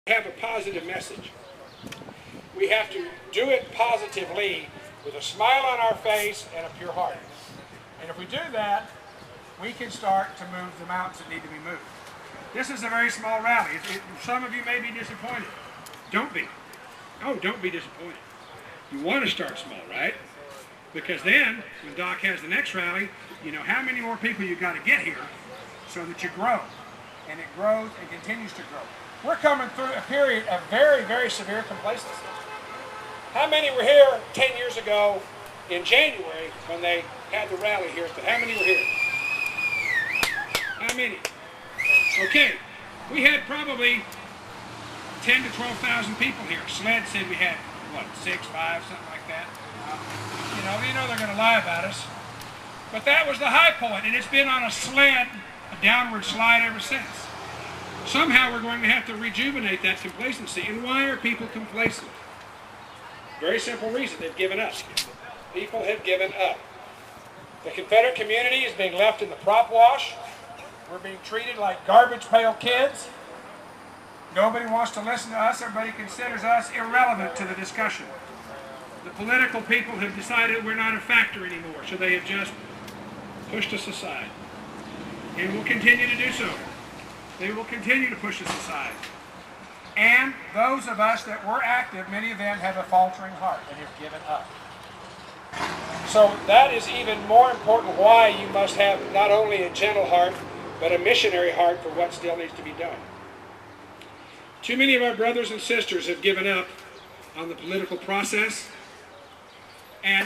have a positive message. We have to do it positively with a smile on our face and a pure heart. And if we do that, we can start to move the mountains that need to be moved. This is a very small rally. Some of you may be disappointed. Don't be. Oh, don't be disappointed. You want to start small, right? Because then, when Doc has the next rally, you know how many more people you've got to get here so that you grow. And it grows and continues to grow. We're coming through a period of very, very severe complacency. How many were here 10 years ago in January when they had the rally here? How many were here? How many? Okay, we had probably 10 to 12,000 people here. SLED said we had, what, 6, 5, something like that. You know they're going to lie about us. But that was the high point, and it's been on a sled, a downward slide ever since. Somehow we're going to have to rejuvenate that complacency. And why are people complacent? Very simple reason. They've given up. People have given up. The Confederate community is being left in the prop wash. We're being treated like garbage pail kids. Nobody wants to listen to us. Everybody considers us irrelevant to the discussion. The political people have decided we're not a factor anymore, so they have just pushed us aside. And will continue to do so. They will continue to push us aside. And those of us that were active, many of them have a faltering heart and have given up. So that is even more important why you must have not only a gentle heart, but a missionary heart for what still needs to be done. Too many of our brothers and sisters have given up on the political process. And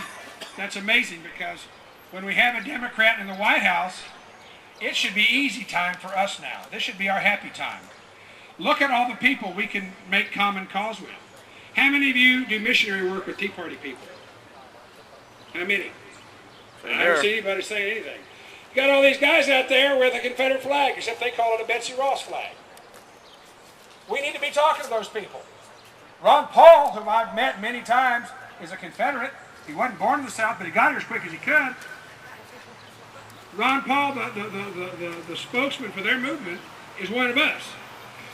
that's amazing because when we have a Democrat in the White House, it should be easy time for us now. This should be our happy time. Look at all the people we can make common cause with. How many of you do missionary work with Tea Party people? How many? I haven't seen anybody say anything. You got all these guys out there with a Confederate flag, except they call it a Betsy Ross flag. We need to be talking to those people. Ron Paul, whom I've met many times, is a Confederate. He wasn't born in the South, but he got here as quick as he could. Ron Paul, the spokesman for their movement, is one of us.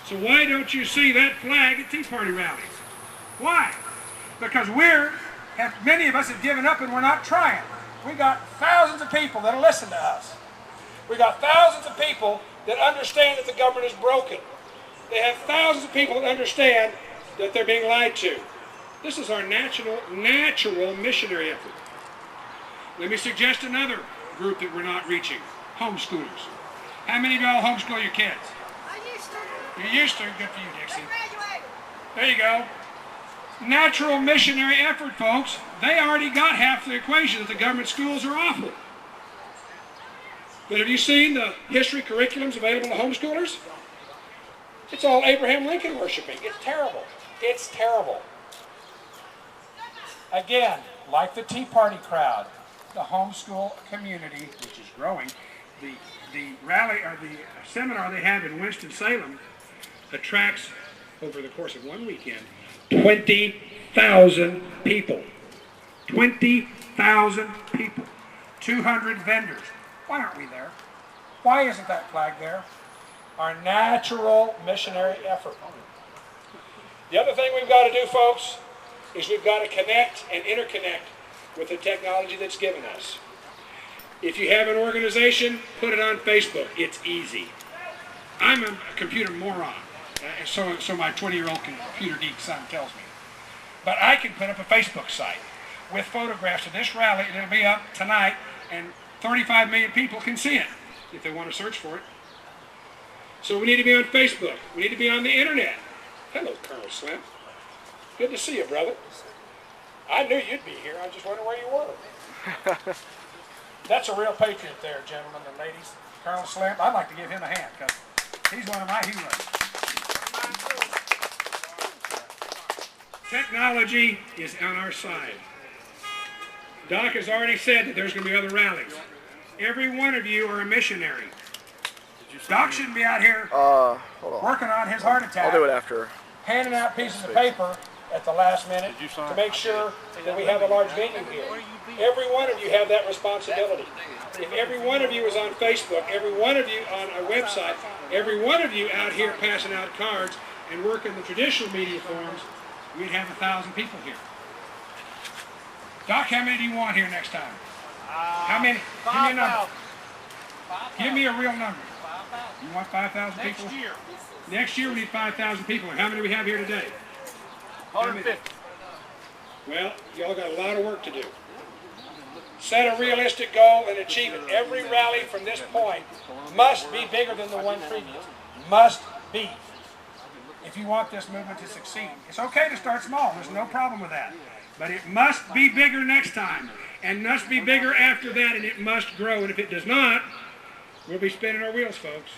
So why don't you see that flag at Tea Party rallies? Why? Because many of us have given up and we're not trying. We got thousands of people that'll listen to us. We got thousands of people that understand that the government is broken. They have thousands of people that understand that they're being lied to. This is our natural missionary effort. Let me suggest another group that we're not reaching. Homeschoolers. How many of y'all homeschool your kids? I used to. You used to? Good for you, Dixie. I graduated. There you go. Natural missionary effort, folks. They already got half the equation that the government schools are awful. But have you seen the history curriculums available to homeschoolers? It's all Abraham Lincoln worshiping. It's terrible. It's terrible. Again, like the Tea Party crowd, the homeschool community, which is growing, the rally or the seminar they have in Winston-Salem attracts, over the course of one weekend, 20,000 people. 20,000 people. 200 vendors. Why aren't we there? Why isn't that flag there? Our natural missionary effort. The other thing we've got to do, folks, is we've got to connect and interconnect with the technology that's given us. If you have an organization, put it on Facebook. It's easy. I'm a computer moron, so my 20-year-old computer geek son tells me. But I can put up a Facebook site with photographs of this rally, and it'll be up tonight, and 35 million people can see it if they want to search for it. So we need to be on Facebook. We need to be on the internet. Hello, Colonel Slim. Good to see you, brother. I knew you'd be here. I just wondered where you were. That's a real patriot there, gentlemen and ladies. Colonel Slim, I'd like to give him a hand because he's one of my heroes. Technology is on our side. Doc has already said that there's going to be other rallies. Every one of you are a missionary. Doc shouldn't be out here working on his heart attack. I'll do it after. Handing out pieces of paper at the last minute to make sure that we have a large venue here. Every one of you have that responsibility. If every one of you is on Facebook, every one of you on a website, every one of you out here passing out cards, and work in the traditional media forms, we'd have 1,000 people here. Doc, how many do you want here next time? How many? Give me a number. Give me a real number. 5,000. You want 5,000 people? Next year. Next year we need 5,000 people. And how many do we have here today? 150. Well, y'all got a lot of work to do. Set a realistic goal and achieve it. Every rally from this point must be bigger than the one previous. Must be. If you want this movement to succeed. It's okay to start small. There's no problem with that. But it must be bigger next time. And must be bigger after that, and it must grow. And if it does not, we'll be spinning our wheels, folks.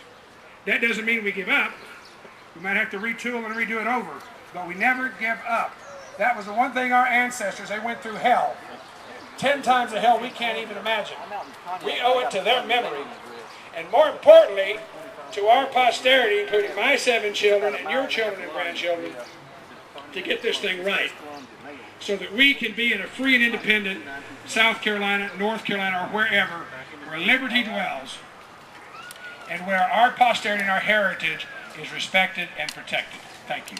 That doesn't mean we give up. We might have to retool and redo it over. But we never give up. That was the one thing our ancestors, they went through hell. 10 times the hell we can't even imagine. We owe it to their memory. And more importantly, to our posterity, including my 7 children and your children and grandchildren, to get this thing right. So that we can be in a free and independent South Carolina, North Carolina, or wherever, where liberty dwells, and where our posterity and our heritage is respected and protected. Thank you.